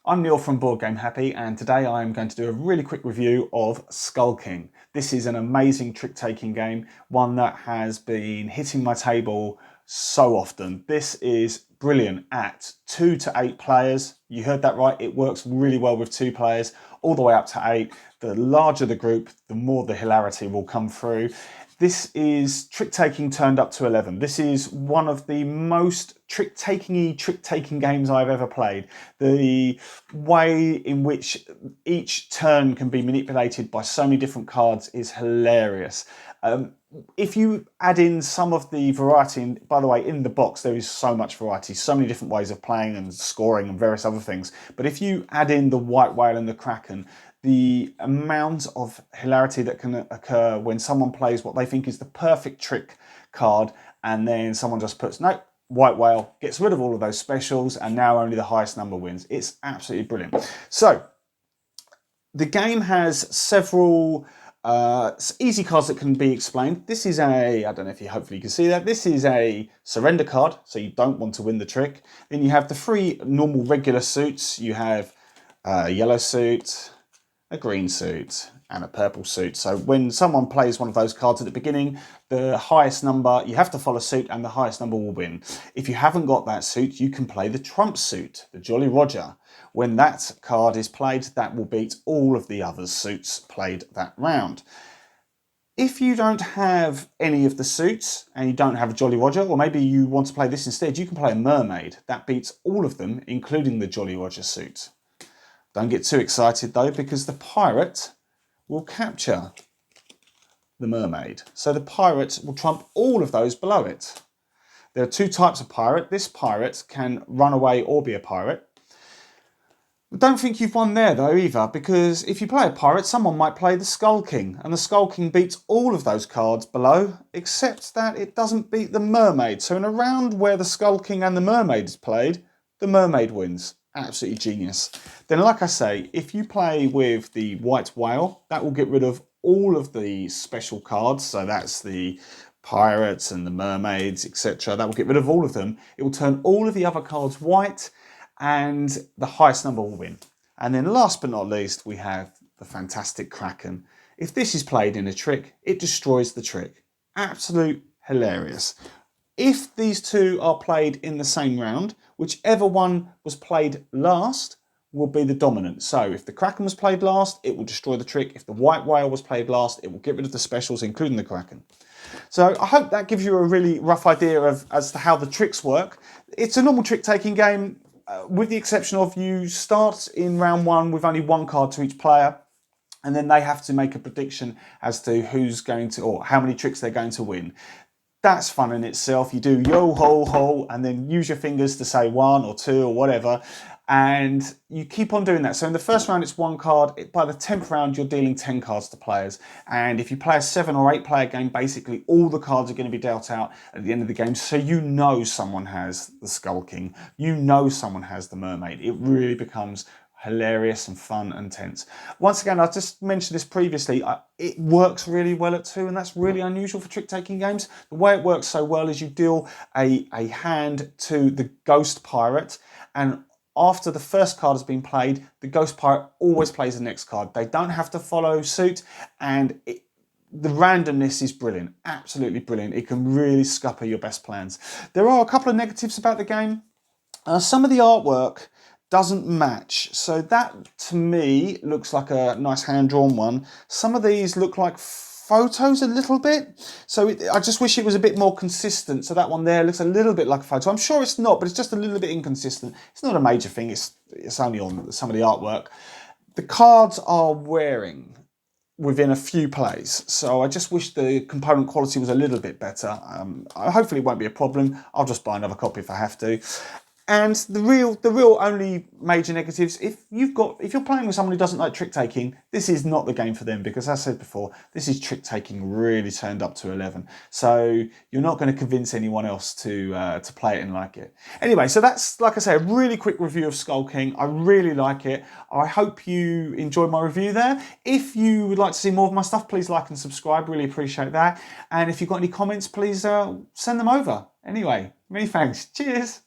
I'm Neil from Board Game Happy, and today I am going to do a really quick review of Skulking. This is an amazing trick-taking game, one that has been hitting my table so often. This is brilliant at 2 to 8 players. You heard that right, it works really well with 2 players, all the way up to 8. The larger the group, the more the hilarity will come through. This is trick-taking turned up to 11. This is one of the most trick-taking games I've ever played. The way in which each turn can be manipulated by so many different cards is hilarious. If you add in some of the variety, and by the way, in the box there is so much variety, so many different ways of playing and scoring and various other things. But if you add in the White Whale and the Kraken, the amount of hilarity that can occur when someone plays what they think is the perfect trick card and then someone just puts, no, White Whale, gets rid of all of those specials, and now only the highest number wins. It's absolutely brilliant. So, the game has several easy cards that can be explained. This is I don't know if you hopefully you can see that, this is a surrender card, so you don't want to win the trick. Then you have the 3 normal regular suits. You have a yellow suit, a green suit, and a purple suit. So when someone plays one of those cards at the beginning, the highest number, you have to follow suit, and the highest number will win. If you haven't got that suit, you can play the trump suit, the Jolly Roger. When that card is played, that will beat all of the other suits played that round. If you don't have any of the suits and you don't have a Jolly Roger, or maybe you want to play this instead, you can play a mermaid. That beats all of them, including the Jolly Roger suit. Don't get too excited though, because the pirate will capture the mermaid. So the pirate will trump all of those below it. There are 2 types of pirate. This pirate can run away or be a pirate. Don't think you've won there though either, because if you play a pirate, someone might play the Skull King, and the Skull King beats all of those cards below, except that it doesn't beat the mermaid. So in a round where the Skull King and the mermaid is played, the mermaid wins. Absolutely genius. Then, like I say, if you play with the White Whale, that will get rid of all of the special cards. So that's the pirates and the mermaids, etc. That will get rid of all of them. It will turn all of the other cards white, and the highest number will win. And then last but not least, we have the fantastic Kraken. If this is played in a trick, it destroys the trick. Absolute hilarious. If these 2 are played in the same round, whichever one was played last will be the dominant. So if the Kraken was played last, it will destroy the trick. If the White Whale was played last, it will get rid of the specials, including the Kraken. So I hope that gives you a really rough idea of as to how the tricks work. It's a normal trick-taking game, with the exception of you start in round 1 with only 1 card to each player, and then they have to make a prediction as to who's going to, or how many tricks they're going to win. That's fun in itself. You do yo ho ho and then use your fingers to say 1 or 2 or whatever, and you keep on doing that. So in the first round it's 1 card. By the 10th round you're dealing 10 cards to players, and if you play a 7 or 8 player game, basically all the cards are going to be dealt out at the end of the game, so you know someone has the Skull King, you know someone has the mermaid. It really becomes hilarious and fun and tense. Once again, I just mentioned this previously, it works really well at 2, and that's really unusual for trick-taking games. The way it works so well is you deal a hand to the Ghost Pirate, and after the first card has been played, the Ghost Pirate always plays the next card. They don't have to follow suit, and the randomness is brilliant, absolutely brilliant. It can really scupper your best plans. There are a couple of negatives about the game. Some of the artwork doesn't match, so that to me looks like a nice hand-drawn one. Some of these look like photos a little bit, so I just wish it was a bit more consistent. So that one there looks a little bit like a photo. I'm sure it's not, but it's just a little bit inconsistent. It's not a major thing, it's only on some of the artwork. The cards are wearing within a few plays, so I just wish the component quality was a little bit better. Hopefully it won't be a problem. I'll just buy another copy if I have to. And the real only major negatives, if you're playing with someone who doesn't like trick-taking, this is not the game for them, because as I said before, this is trick-taking really turned up to 11. So you're not going to convince anyone else to play it and like it. Anyway, so that's, like I say, a really quick review of Skull King. I really like it. I hope you enjoyed my review there. If you would like to see more of my stuff, please like and subscribe. Really appreciate that. And if you've got any comments, please send them over. Anyway, many thanks. Cheers.